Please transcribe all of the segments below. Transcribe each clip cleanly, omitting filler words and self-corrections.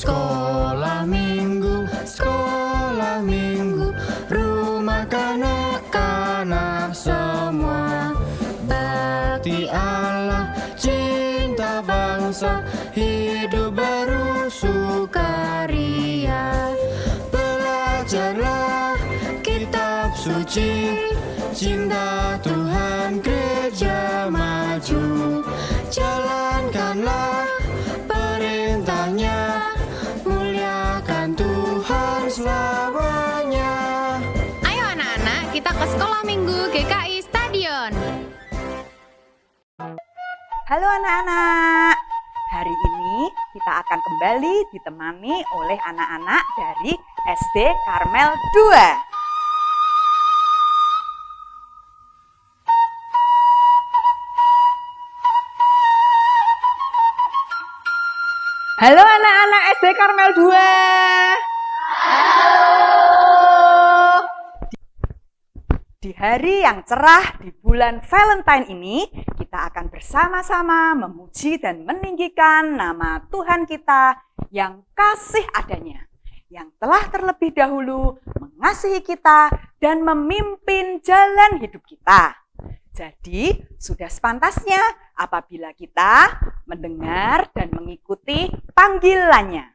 Sekolah minggu, rumah kanak-kanak semua. Bakti Allah, cinta bangsa, hidup baru sukaria. Belajarlah kitab suci, cinta Tuhan gereja maju. Jalankanlah perintahnya, muliakan Tuhan selamanya. Ayo anak-anak, kita ke sekolah minggu GKI Stadion. Halo anak-anak, hari ini kita akan kembali ditemani oleh anak-anak dari SD Karmel 2. Halo anak-anak SD Karmel 2. Halo. Di hari yang cerah di bulan Valentine ini, kita akan bersama-sama memuji dan meninggikan nama Tuhan kita yang kasih adanya, yang telah terlebih dahulu mengasihi kita dan memimpin jalan hidup kita. Jadi, sudah sepantasnya apabila kita mendengar dan mengikuti panggilannya.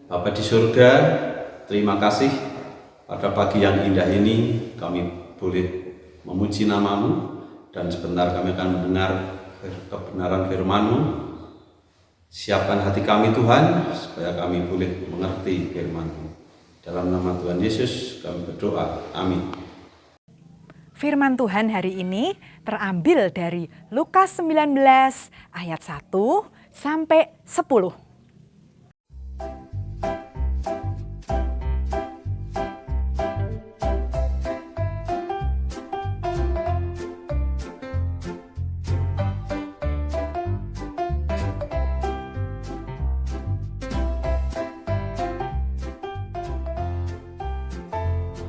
Bapa di surga, terima kasih pada pagi yang indah ini kami boleh memuji nama-Mu, dan sebentar kami akan mendengar kebenaran firman-Mu. Siapkan hati kami Tuhan, supaya kami boleh mengerti firman-Mu. Dalam nama Tuhan Yesus kami berdoa, amin. Firman Tuhan hari ini terambil dari Lukas 19 ayat 1 sampai 10.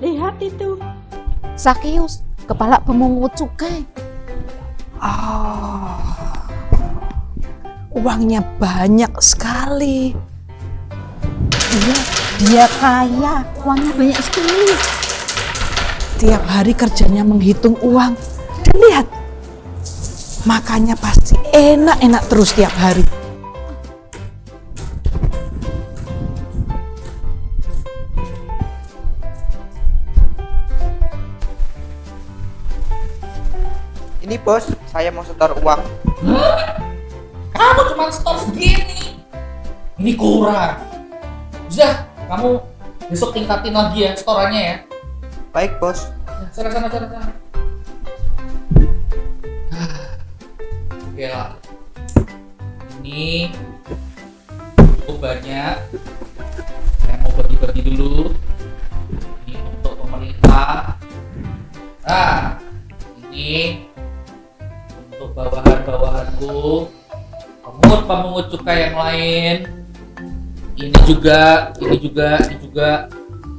Lihat itu, Sakeus, kepala pemungut cukai. uangnya banyak sekali. Iya, dia kaya, uangnya banyak sekali. Tiap hari kerjanya menghitung uang. Dan lihat, makannya pasti enak-enak terus tiap hari. Ini bos, saya mau setor uang. Kamu cuma setor segini. Ini kurang. Zah, kamu besok tingkatin lagi ya setorannya ya. Baik bos. Sana. Oke lah. Ini cukup banyak. Saya mau bagi-bagi dulu. Ini untuk pemerintah. Nah, ini untuk bawahan-bawahanku, pemungut cukai yang lain. Ini juga.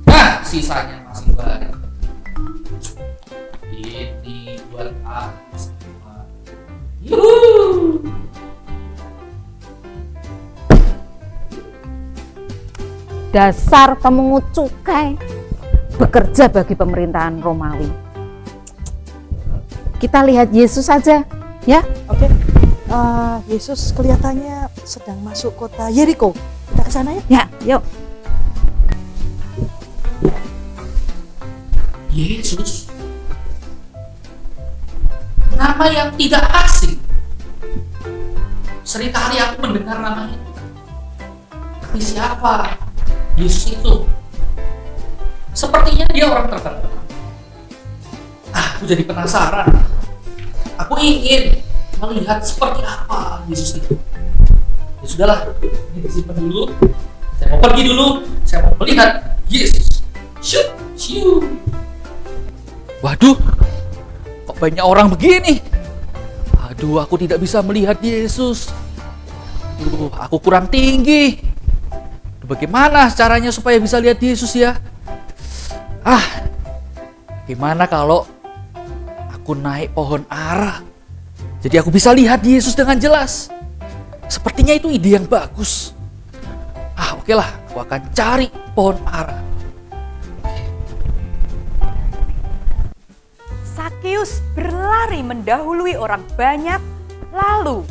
Nah, sisanya masih banyak. Ini buat aku semua. Yuhu. Dasar pemungut cukai, bekerja bagi pemerintahan Romawi. Kita lihat Yesus saja, ya. Oke. Yesus kelihatannya sedang masuk kota Yeriko. Kita ke ke sana ya. Ya, yuk. Yesus. Nama yang tidak asing. Seringkali aku mendengar nama itu. Tapi siapa Yesus itu? Sepertinya dia orang terkenal. Aku jadi penasaran. Aku ingin melihat seperti apa Yesus itu. Ya sudahlah, ini disimpan dulu. Saya mau pergi dulu. Saya mau melihat Yesus. Shoo, shoo. Waduh, kok banyak orang begini? Aduh, aku tidak bisa melihat Yesus. Aduh, aku kurang tinggi. Bagaimana caranya supaya bisa lihat Yesus ya? Gimana kalau aku naik pohon ara? Jadi aku bisa lihat Yesus dengan jelas. Sepertinya itu ide yang bagus. Oke lah, aku akan cari pohon ara. Sakeus berlari mendahului orang banyak, lalu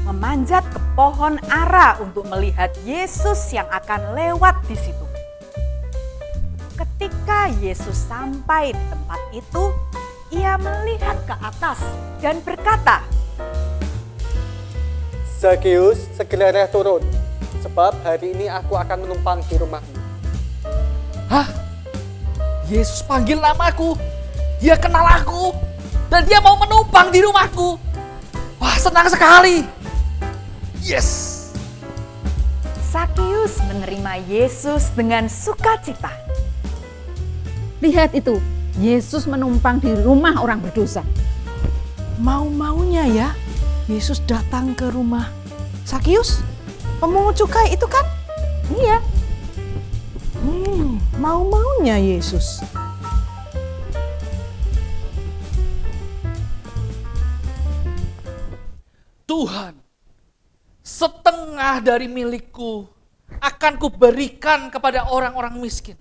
memanjat ke pohon ara untuk melihat Yesus yang akan lewat di situ. Ketika Yesus sampai di tempat itu, ia melihat ke atas dan berkata, Sakeus, segera turun, sebab hari ini aku akan menumpang di rumahmu. Hah? Yesus panggil namaku. Dia kenal aku. Dan dia mau menumpang di rumahku. Wah, senang sekali. Yes. Sakeus menerima Yesus dengan sukacita. Lihat itu, Yesus menumpang di rumah orang berdosa. Mau-maunya ya, Yesus datang ke rumah Sakeus, pemungut cukai itu kan? Iya, Mau-maunya Yesus. Tuhan, setengah dari milikku akan kuberikan kepada orang-orang miskin.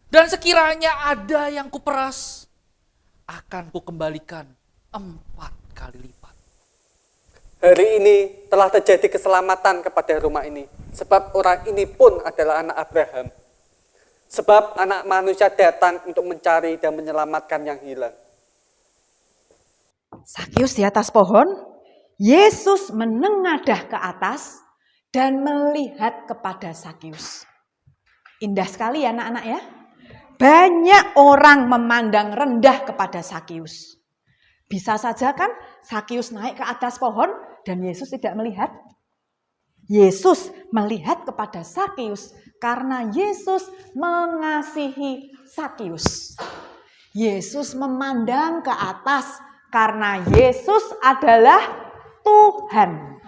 Dan sekiranya ada yang kuperas, akan kukembalikan 4 kali lipat. Hari ini telah terjadi keselamatan kepada rumah ini, sebab orang ini pun adalah anak Abraham. Sebab anak manusia datang untuk mencari dan menyelamatkan yang hilang. Sakeus di atas pohon, Yesus menengadah ke atas dan melihat kepada Sakeus. Indah sekali ya anak-anak ya. Banyak orang memandang rendah kepada Sakeus. Bisa saja kan Sakeus naik ke atas pohon dan Yesus tidak melihat. Yesus melihat kepada Sakeus karena Yesus mengasihi Sakeus. Yesus memandang ke atas karena Yesus adalah Tuhan.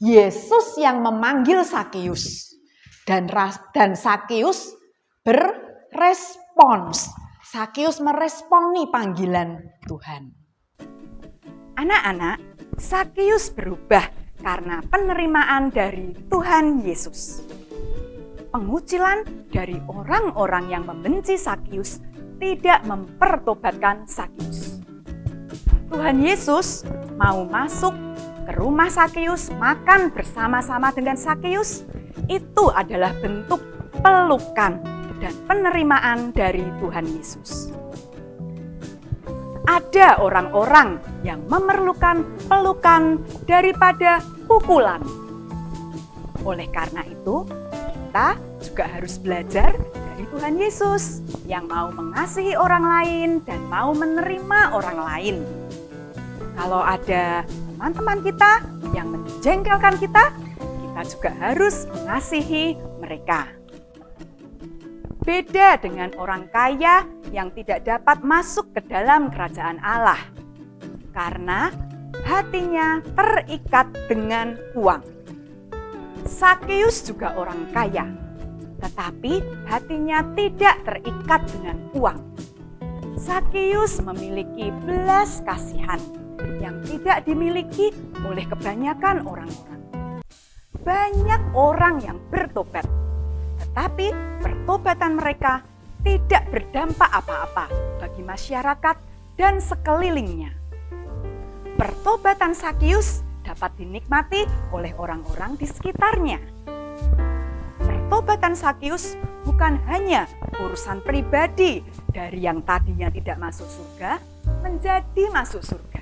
Yesus yang memanggil Sakeus. Dan Sakeus berrespons. Sakeus meresponi panggilan Tuhan. Anak-anak, Sakeus berubah karena penerimaan dari Tuhan Yesus. Pengucilan dari orang-orang yang membenci Sakeus tidak mempertobatkan Sakeus. Tuhan Yesus mau masuk ke rumah Sakeus, makan bersama-sama dengan Sakeus. Itu adalah bentuk pelukan dan penerimaan dari Tuhan Yesus. Ada orang-orang yang memerlukan pelukan daripada pukulan. Oleh karena itu, kita juga harus belajar dari Tuhan Yesus yang mau mengasihi orang lain dan mau menerima orang lain. Kalau ada teman-teman kita yang menjengkelkan kita, kita juga harus mengasihi mereka. Beda dengan orang kaya yang tidak dapat masuk ke dalam kerajaan Allah, karena hatinya terikat dengan uang. Sakeus juga orang kaya, tetapi hatinya tidak terikat dengan uang. Sakeus memiliki belas kasihan yang tidak dimiliki oleh kebanyakan orang-orang. Banyak orang yang bertobat, tetapi pertobatan mereka tidak berdampak apa-apa bagi masyarakat dan sekelilingnya. Pertobatan Sakeus dapat dinikmati oleh orang-orang di sekitarnya. pertobatan Sakius bukan hanya urusan pribadi dari yang tadinya tidak masuk surga menjadi masuk surga.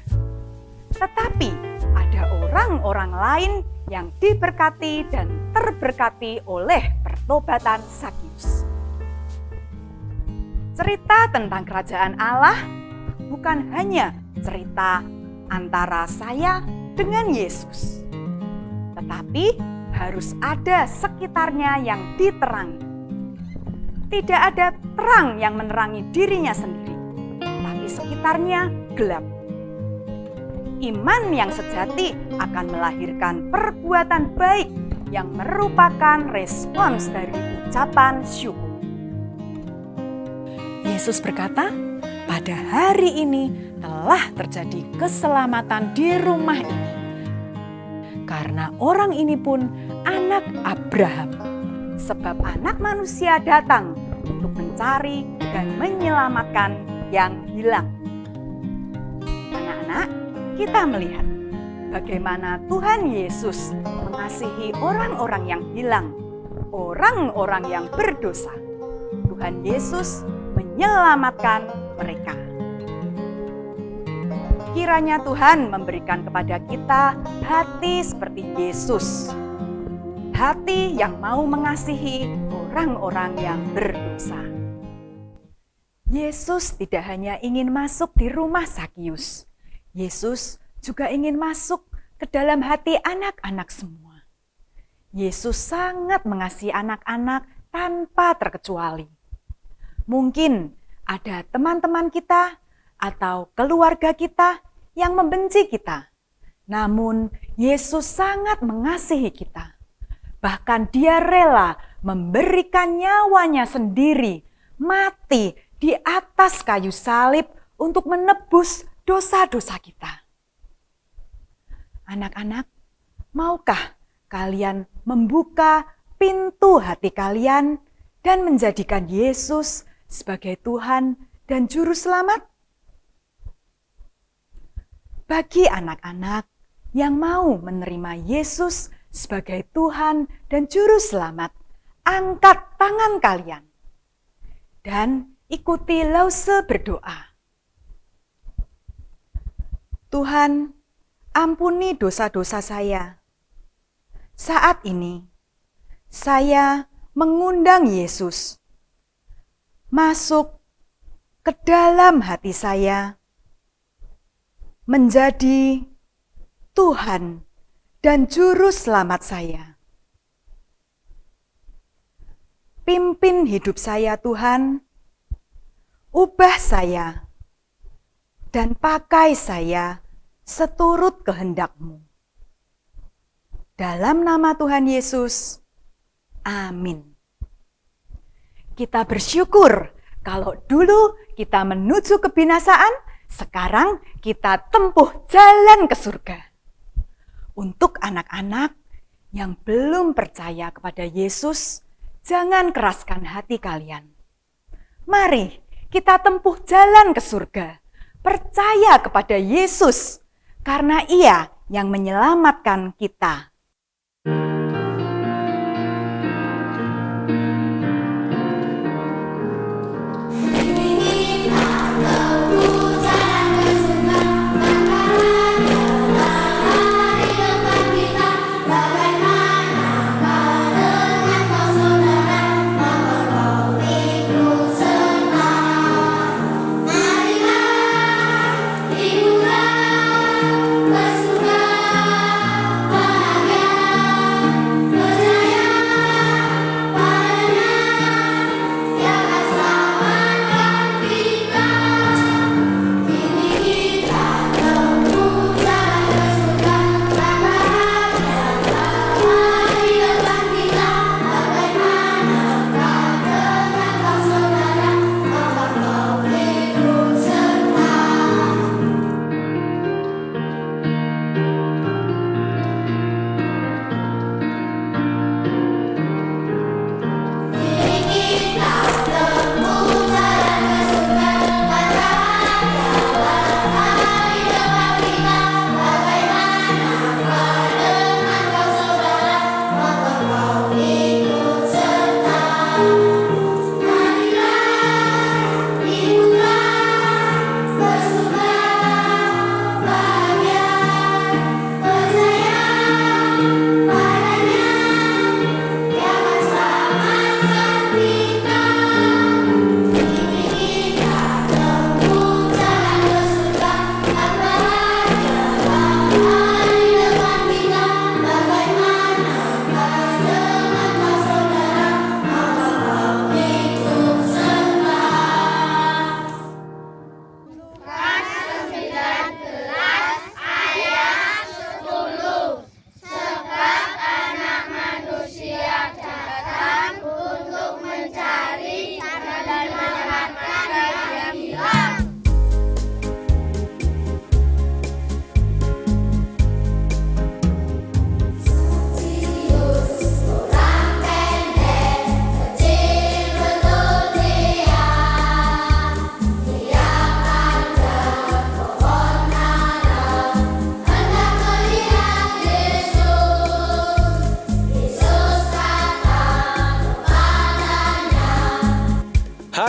Tetapi ada orang-orang lain yang diberkati dan terberkati oleh pertobatan Sakius. Cerita tentang kerajaan Allah bukan hanya cerita antara saya dengan Yesus, tetapi harus ada sekitarnya yang diterangi. Tidak ada terang yang menerangi dirinya sendiri, tapi sekitarnya gelap. Iman yang sejati akan melahirkan perbuatan baik yang merupakan respons dari ucapan syukur. Yesus berkata, pada hari ini telah terjadi keselamatan di rumah ini. Karena orang ini pun anak Abraham. Sebab anak manusia datang untuk mencari dan menyelamatkan yang hilang. Anak-anak, kita melihat bagaimana Tuhan Yesus mengasihi orang-orang yang hilang, orang-orang yang berdosa. Tuhan Yesus menyelamatkan mereka. Kiranya Tuhan memberikan kepada kita hati seperti Yesus. Hati yang mau mengasihi orang-orang yang berdosa. Yesus tidak hanya ingin masuk di rumah Sakius. Yesus juga ingin masuk ke dalam hati anak-anak semua. Yesus sangat mengasihi anak-anak tanpa terkecuali. Mungkin ada teman-teman kita atau keluarga kita yang membenci kita. Namun Yesus sangat mengasihi kita. Bahkan Dia rela memberikan nyawanya sendiri, mati di atas kayu salib untuk menebus dosa-dosa kita. Anak-anak, maukah kalian membuka pintu hati kalian dan menjadikan Yesus sebagai Tuhan dan Juru Selamat? Bagi anak-anak yang mau menerima Yesus sebagai Tuhan dan Juru Selamat, angkat tangan kalian dan ikuti lause berdoa. Tuhan, ampuni dosa-dosa saya. Saat ini, saya mengundang Yesus masuk ke dalam hati saya, menjadi Tuhan dan Juru Selamat saya. Pimpin hidup saya Tuhan, ubah saya, dan pakai saya seturut kehendak-Mu. Dalam nama Tuhan Yesus, amin. Kita bersyukur kalau dulu kita menuju kebinasaan, sekarang kita tempuh jalan ke surga. Untuk anak-anak yang belum percaya kepada Yesus, jangan keraskan hati kalian. Mari kita tempuh jalan ke surga. Percaya kepada Yesus, karena Ia yang menyelamatkan kita. Marilah, bersuka, bahagia.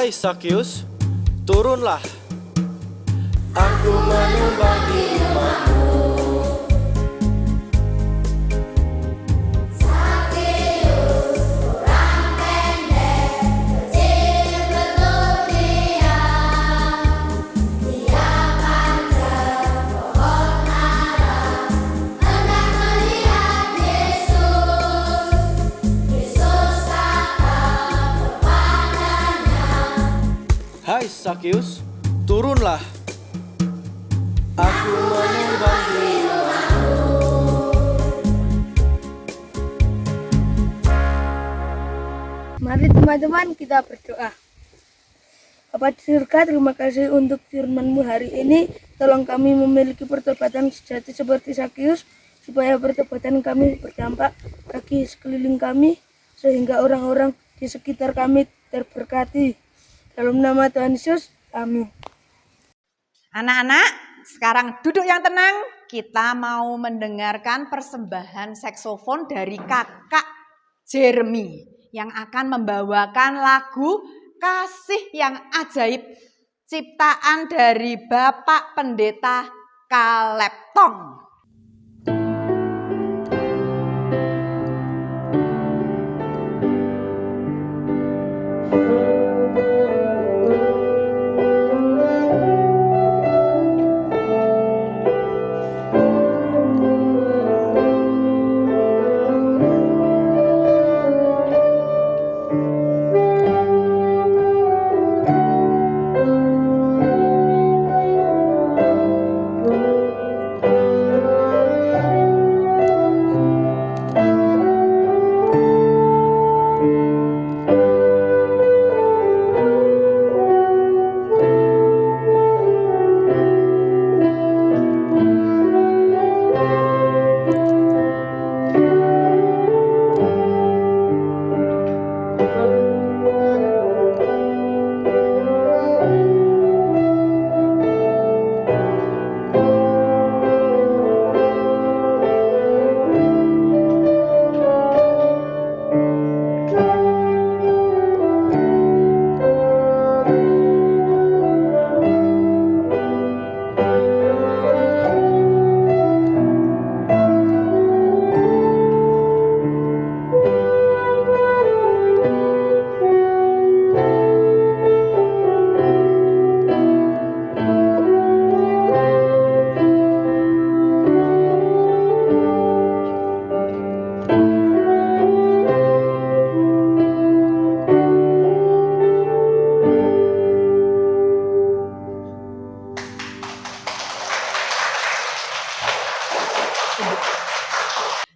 Hai Sakius, turunlah. Aku menumpang di rumahmu. Hai Sakius, turunlah. Aku menumpang di rumahmu. Mari teman-teman kita berdoa. Bapa di surga, terima kasih untuk firman-Mu hari ini. Tolong kami memiliki pertobatan sejati seperti Sakius, supaya pertobatan kami berdampak bagi sekeliling kami, sehingga orang-orang di sekitar kami terberkati. Dalam nama Tuhan Yesus, amin. Anak-anak, sekarang duduk yang tenang. Kita mau mendengarkan persembahan saksofon dari kakak Jeremy yang akan membawakan lagu Kasih yang Ajaib, ciptaan dari Bapak Pendeta Caleb Tong.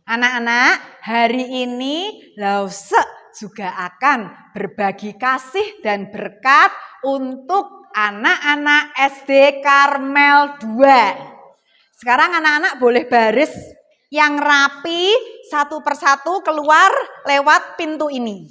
Anak-anak, hari ini Lause juga akan berbagi kasih dan berkat untuk anak-anak SD Karmel 2. Sekarang anak-anak boleh baris yang rapi satu persatu keluar lewat pintu ini.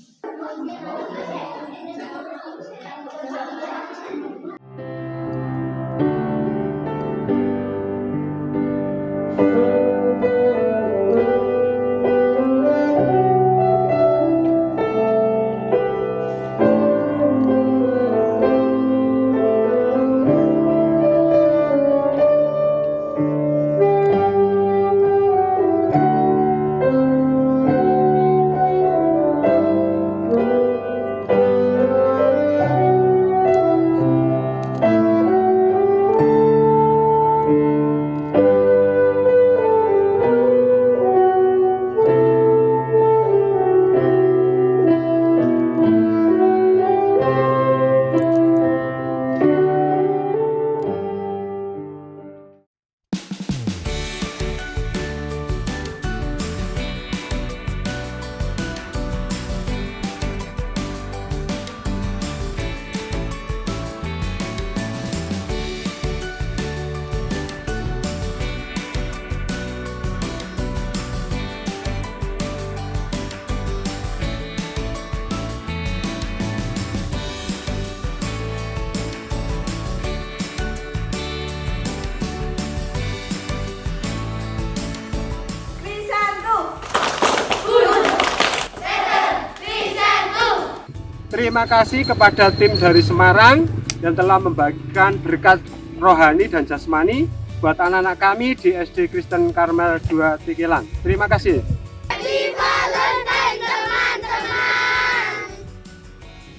Terima kasih kepada tim dari Semarang yang telah membagikan berkat rohani dan jasmani buat anak-anak kami di SD Kristen Karmel 2 Tikilan. Terima kasih. Happy Valentine teman-teman.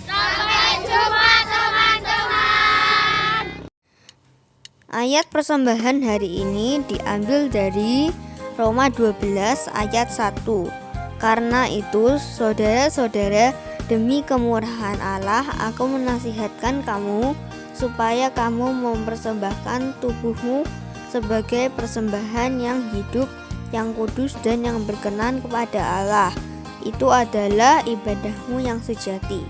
Sampai jumpa teman-teman. Ayat persembahan hari ini diambil dari Roma 12 ayat 1. Karena itu, saudara-saudara, demi kemurahan Allah, aku menasihatkan kamu supaya kamu mempersembahkan tubuhmu sebagai persembahan yang hidup, yang kudus dan yang berkenan kepada Allah. Itu adalah ibadahmu yang sejati.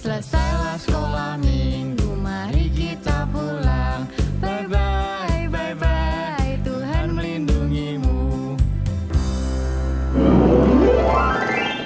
Selesailah sekolah minggu.